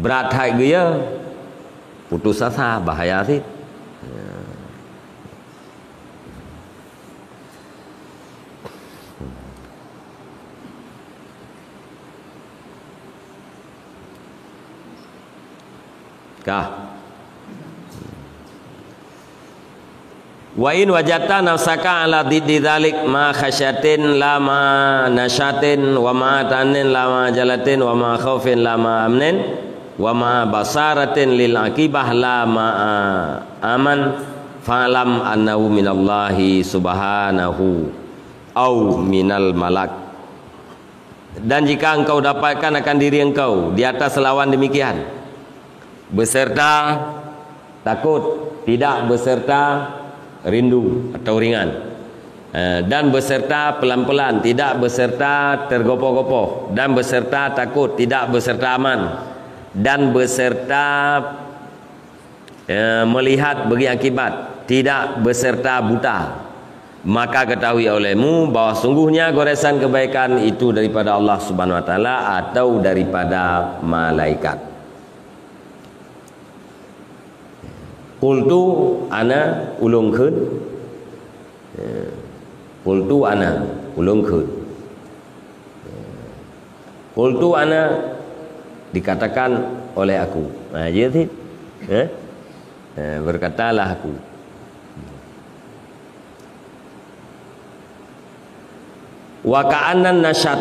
A: Berat hai dia, putus asa bahaya sih. Kah? Wa in wajata nafsaka ala diddi dzalik ma khasyatin la ma nasyatin wa ma tanin la ma jalatin wa ma khaufin la ma amnin wa ma basaratin lil akibah la ma aman fa'lam annahu minallahi subhanahu au minal malak. Dan jika engkau dapatkan akan diri engkau di atas lawan demikian beserta takut, tidak beserta rindu atau ringan, dan beserta pelan-pelan, tidak beserta tergopoh-gopoh, dan beserta takut, tidak beserta aman, dan beserta melihat bagi akibat, tidak beserta buta, maka ketahui olehmu bahwa sungguhnya goresan kebaikan itu daripada Allah Subhanahu wa taala atau daripada malaikat. Qultu ana ulungkeun. Qultu ana ulungkeun. Qultu ana dikatakan oleh aku. Nah, jadi berkatalah aku. Wa ka'anna nasyat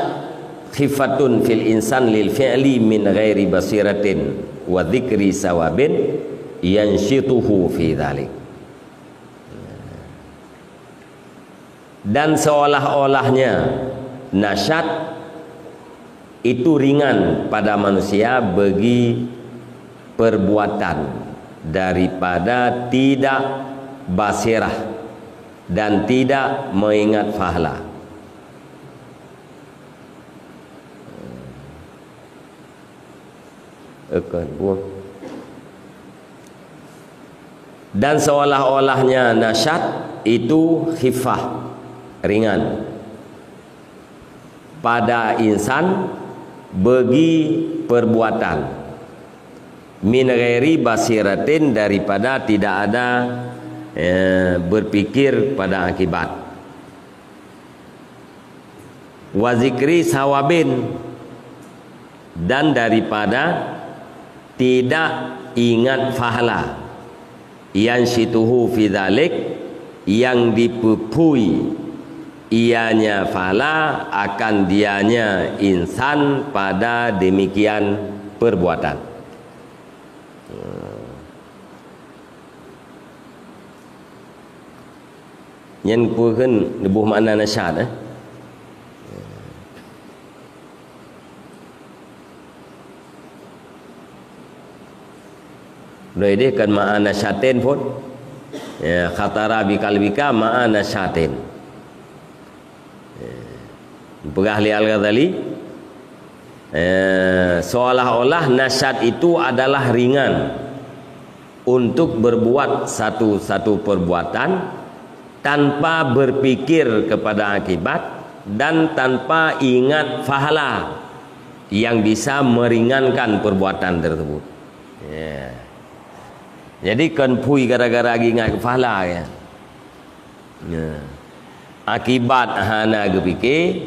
A: khifatun fil insan lil fi'li min ghairi basiratin wa dzikri sawabin yanshituhu fi dzalik. Dan seolah-olahnya nasyat itu ringan pada manusia bagi perbuatan daripada tidak basirah dan tidak mengingat pahala. Dan seolah-olahnya nasyat itu khifah, ringan pada insan bagi perbuatan min ghairi basiratin daripada tidak ada berpikir pada akibat, wa zikri sawabin dan daripada tidak ingat pahala, yang situhu fi dzalik yang dipupui ianya pahala akan dianya insan pada demikian perbuatan. Yang pun lebuh makna nasyat Dari dia kan ma'ana syatin pun khatara bi kalbika ma'ana syatin. Pegah li Al-Ghazali seolah-olah nasyat itu adalah ringan untuk berbuat satu perbuatan tanpa berpikir kepada akibat dan tanpa ingat pahala yang bisa meringankan perbuatan tersebut. Jadi kan pui gara-gara ingat pahala ya. Akibat hana gepike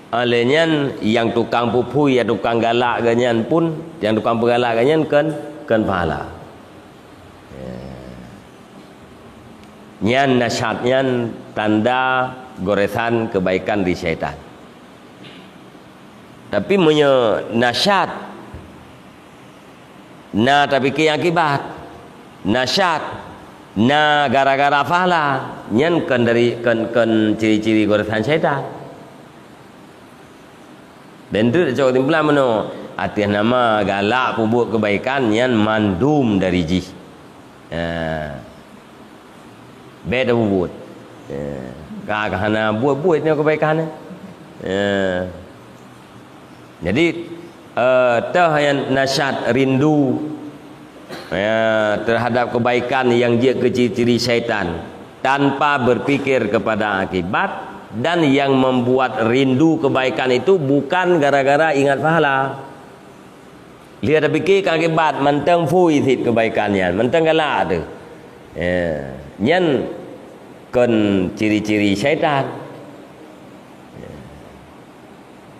A: alenyan yang tukang pupui ya tukang galak ganyan pun yang tukang pegalak ganyan kan pahala. Nyan nasyatnya tanda goresan kebaikan di syaitan. Tapi punya nasyat tapi ke akibat nasyat gara-gara pahala nyan kan dari kan ciri-ciri goresan syaitan. Dan tu cakap timbulan mano artian nama galak pun kebaikan nyan mandum dari ji. Beda buat kahana buat ni kebaikan jadi tah yang nasyat rindu terhadap kebaikan yang dia ciri-ciri syaitan tanpa berpikir kepada akibat, dan yang membuat rindu kebaikan itu bukan gara-gara ingat pahala. Lihat fikir akibat mentang fui thit kebaikannya mentang galak tu nyan kan ciri-ciri syaitan.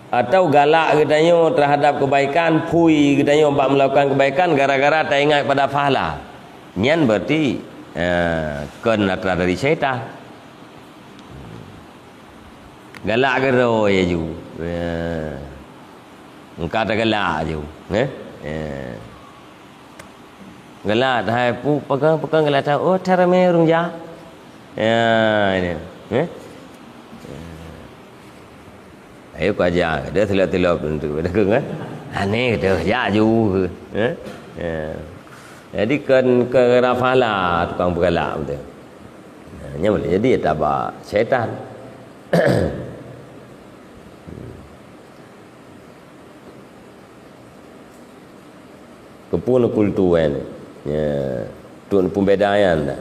A: Atau galak katanya terhadap kebaikan, pui katanya untuk melakukan kebaikan gara-gara tak ingat pada pahala. Nyan berarti kan adalah dari syaitan. Galak ke roh ya ju. Engkau tak galak ju. Galak dah pu pegang galak tahu oh cara merung ja. Ini. Ayo kau ajar dia telap-telap untuk pada kan aneh dia ya ju jadi kan kerafala tukang bergalak betul nya boleh jadi tabak syaitan. Kepun kultuan ya tun pembedaan dah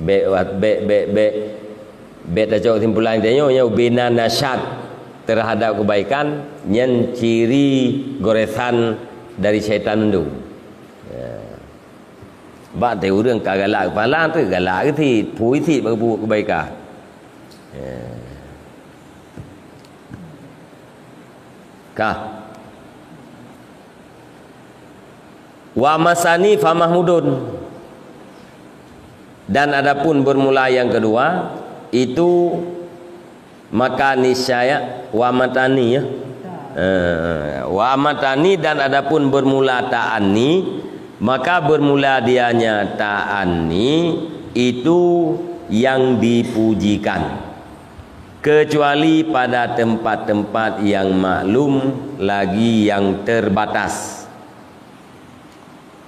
A: Bet dah simpulan dia bina nasyad terhadap kebaikan yang ciri goresan dari syaitan itu. Bak tahu orang galak kepala tu galak ke ti puisi berbuat kebaikan. Kah wa masani fa mahmudun. Dan adapun bermula yang kedua itu maka niscaya wa matani ya. Wa matani dan adapun bermula ta'ani maka bermula dianya ta'ani itu yang dipujikan kecuali pada tempat-tempat yang maklum lagi yang terbatas,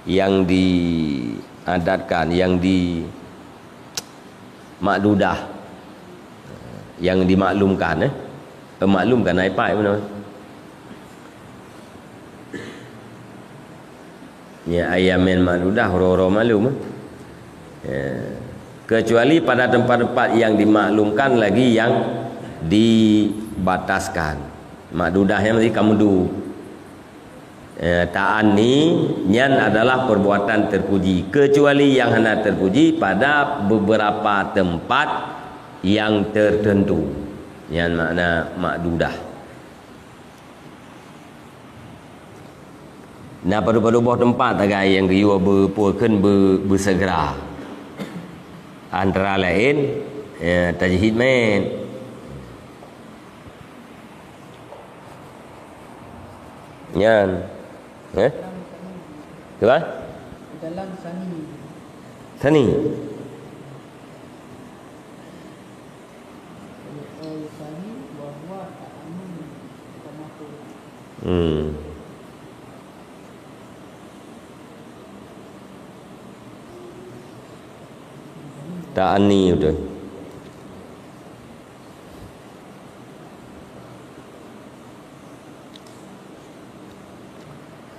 A: yang diadatkan, yang di makdudah, yang dimaklumkan maklumkan apa mana ya ayamin makdudah horo-horo maklum kecuali pada tempat-tempat yang dimaklumkan lagi yang dibataskan. Makdudahnya mesti kamu du ta'ani nyan adalah perbuatan terpuji kecuali yang hendak terpuji pada beberapa tempat yang tertentu. Yang makna makdudah. Nah pada buah tempat agai yang kieu berpuakeun bersegera. Antara lain tajhid men. Nyan Coba?
B: Dalam sani.
A: Sani.
B: Sani bahwa ta'ani termasuk.
A: Ta'ani udah.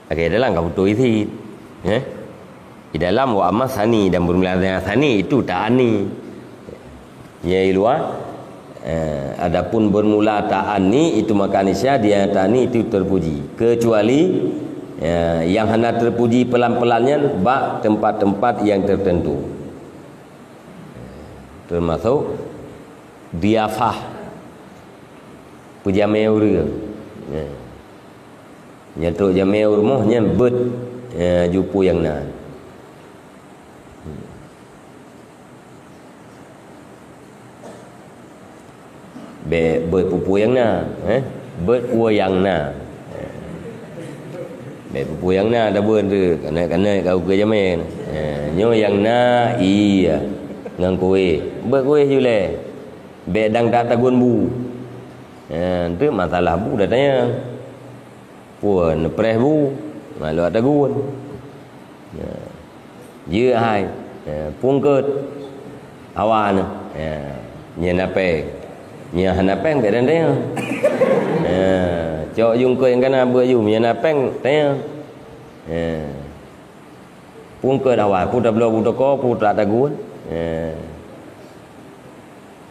A: Okey, dalam kabutuh isi di dalam wa amma sani dan bermula dengan sani itu ta'ani ya luar. Adapun bermula ta'ani itu maka nisya dia ta'ani itu terpuji kecuali yang hendak terpuji pelan-pelannya bak tempat-tempat yang tertentu termasuk diafah puja meur nyatuk jameu rumahnya bet jupu yang na bet pupu yang na bet ua yang na bet pupu yang na dah beun tu kana kau ke jameu nyo yang na iya ngang kowe bet kowe jule bet dang tak tagun bu tu masalah bu datanya puan preh bu malu ada gun dưa hai puông cơn awan nhìn ape nhìn hành apeng cái đấy cho dùng cười cái nào bữa dùng nhìn apeng đấy puông cơn awan pu tablo pu toko pu tak ada gun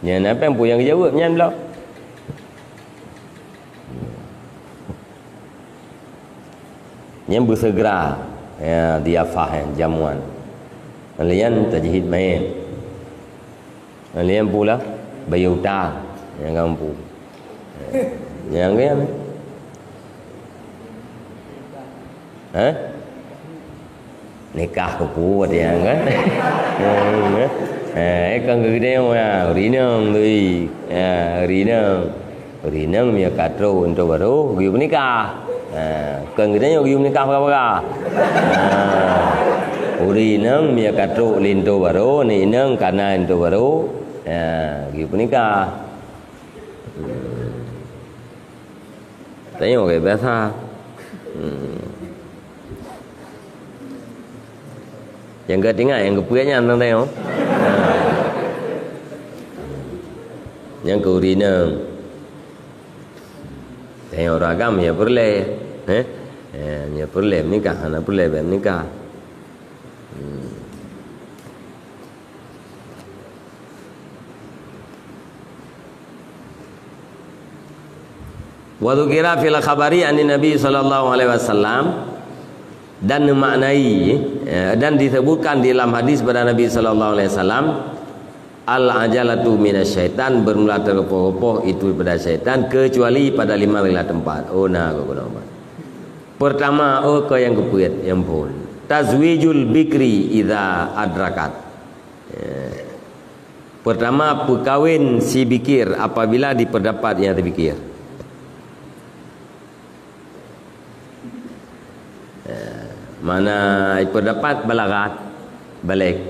A: nhìn apeng pu yang jauh nyan lo yang bersegera diafah jamuan kalian tajhid main kalian pula bayuta yang kampung yang kan nikah kupu ada yang kan kan người đeo à rinang đi rinang mia katro untuk baru gium nikah cần người ta dùng ni cao apa uri nang mia katro linto baru ni nang kana linto baru gitu nikah tanya okay biasa yang ketiga yang kepuanya tentang tengok yang uri nang tengok ragam ya boleh ya boleh nikah anak boleh nikah Wa dzukira fil khabari an Nabi sallallahu alaihi wasallam, dan memaknai dan disebutkan di dalam hadis pada Nabi sallallahu alaihi wasallam, al ajalatu minasyaitan, bermula terpoh-poh itu pada syaitan kecuali pada 5 tempat. Oh nah kau kena obat. Pertama, ke yang kepuit yang pun tazwijul bikri idza adrakat. Pertama, perkahwin si bikir apabila diperdapat yang terbikir. Mana diperdapat balagat balik,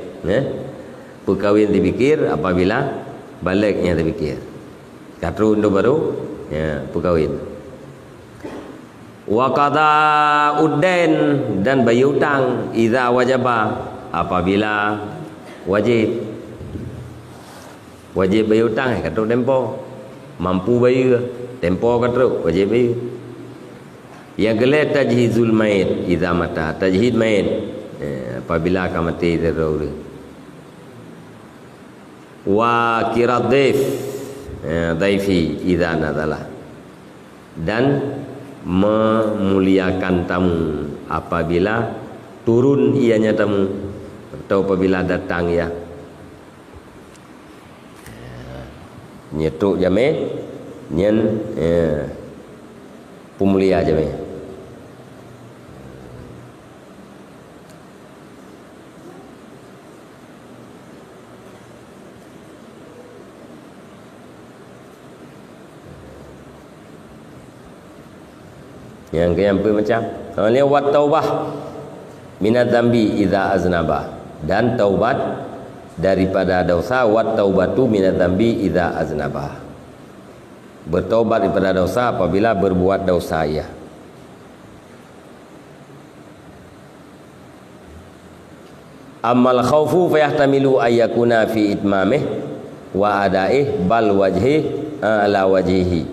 A: perkahwin dibikir apabila balik yang terbikir. Katru untuk baru perkahwin. Wa qada uddain, dan bayar hutang idza wajaba apabila wajib bayar hutang. Katru tempo mampu bayar, tempo katru wajib bayar. Yang kedua tajhizul mayit idza mata, tajhid mayit apabila akan mati terlalu. Wa kirat dhaifi idza nazala, dan memuliakan tamu apabila turun ianya tamu atau apabila datang ya. Nyetuk jame nyen pemulia jame. Yang keempat macam dia wat taubah minadz dzambi idza aznaba, dan taubat daripada dosa. Wat taubatu minadz dzambi idza aznaba, bertaubat daripada dosa apabila berbuat dosa ia. Amal khaufu fayahtamilu ayyakuna fi itmamih wa adaih bal wajhi ala wajhihi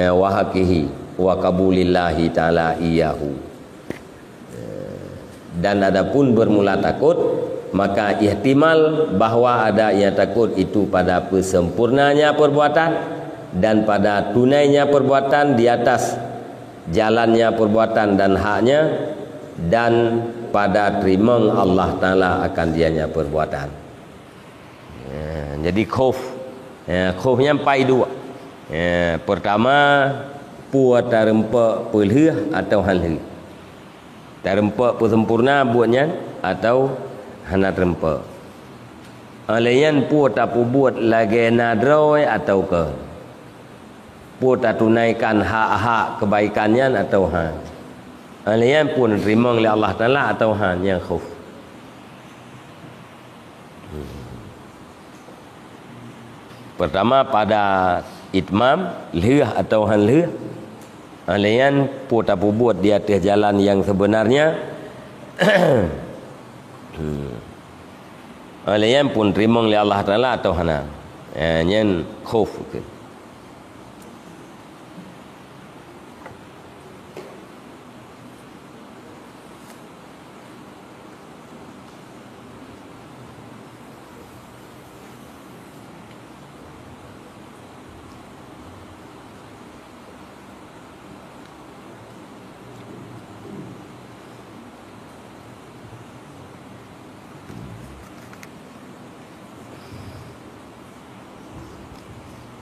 A: wa haqihi wa qabulillahi ta'ala iyahu. Dan adapun bermula takut, maka ihtimal bahawa ada yang takut itu pada persempurnanya perbuatan dan pada tunainya perbuatan di atas jalannya perbuatan dan haknya, dan pada terima Allah Ta'ala akan dianya perbuatan. Jadi khaufnya empat dua. Pertama, puat tarempak pelih atau hanhi. Tarempak persempurna buatnya atau hana terempak. Alayan puat tapu buat lagi nadroi atau ke. Puat tunaikan hak-hak kebaikannya atau ha. Alayan pun terima oleh Allah Ta'ala atau ha yang khauf. Pertama pada itmam lih atau han lih. Alayan putar buat di atas jalan yang sebenarnya. Alayan pun terima oleh Allah Ta'ala atau hana. Yang khauf ke.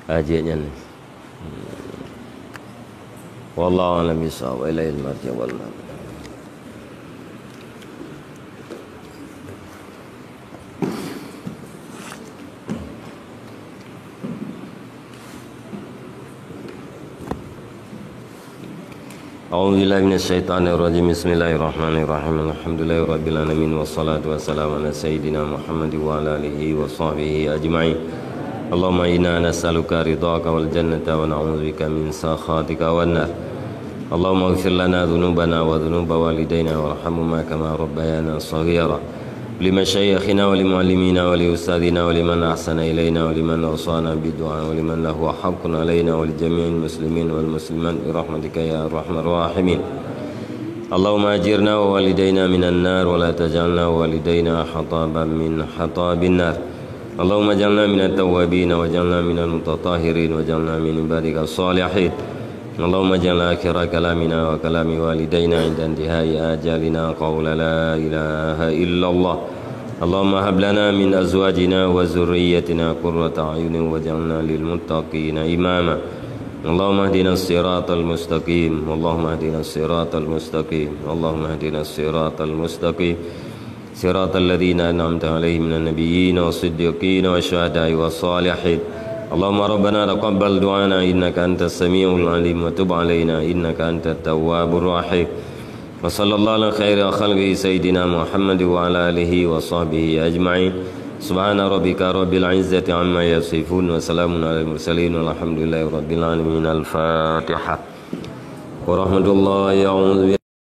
A: Ajiknya ni. Wallahu a'lam bishawab. Wa ilaihi al-marji' wal ma'ab. A'udzu billahi minasyaitonir rajim. Bismillahirrahmanirrahim. Alhamdulillahirabbil alamin wassalatu wassalamu ala sayyidina Muhammad wa ala alihi wa sahbihi ajma'in. Allahumma inna nas'aluka ridhaka wal jannata wa na'udzubika min sakhatika wan nar. Allahumma ighfir lana dhunubana wa dhunuba walidayna warhamhuma kama rabbayana shaghira. Limashayikhina wa limuallimina wa liustadina wa liman ahsana ilayna wa liman awsana biddu'a wa liman lahu haqqun alayna wa lijami'il muslimin wal muslimat bi rahmatika ya arhamar rahimin. Allahumma ajirna wa walidayna minan nar wa la tajalna walidayna hataban min hatabin nar. Allahumma jalna minat tawwabin wa jalna minal mutatahhirin wa jalna min ibadika salihin. اللهم اجعل آخر كلامنا وكلام والدينا عند انتهاء آجالنا قول لا إله إلا الله. اللهم هب لنا من أزواجنا وذريتنا قرة أعين واجعلنا للمتقين إماما. اللهم اهدنا الصراط المستقيم، اللهم اهدنا الصراط المستقيم، اللهم اهدنا الصراط المستقيم، صراط الذين أنعمت عليهم من النبيين والصديقين والشهداء والصالحين. اللهم ربنا تقبل دعانا إنك أنت السميع العليم وتب علينا إنك أنت التواب الرحيم. وصلى الله على خير خلقه سيدنا محمد وعلى آله وصحبه أجمعين. سبحان ربك رب العزة عما يصفون وسلام على المرسلين والحمد لله رب العالمين. الفاتحة ورحمة الله.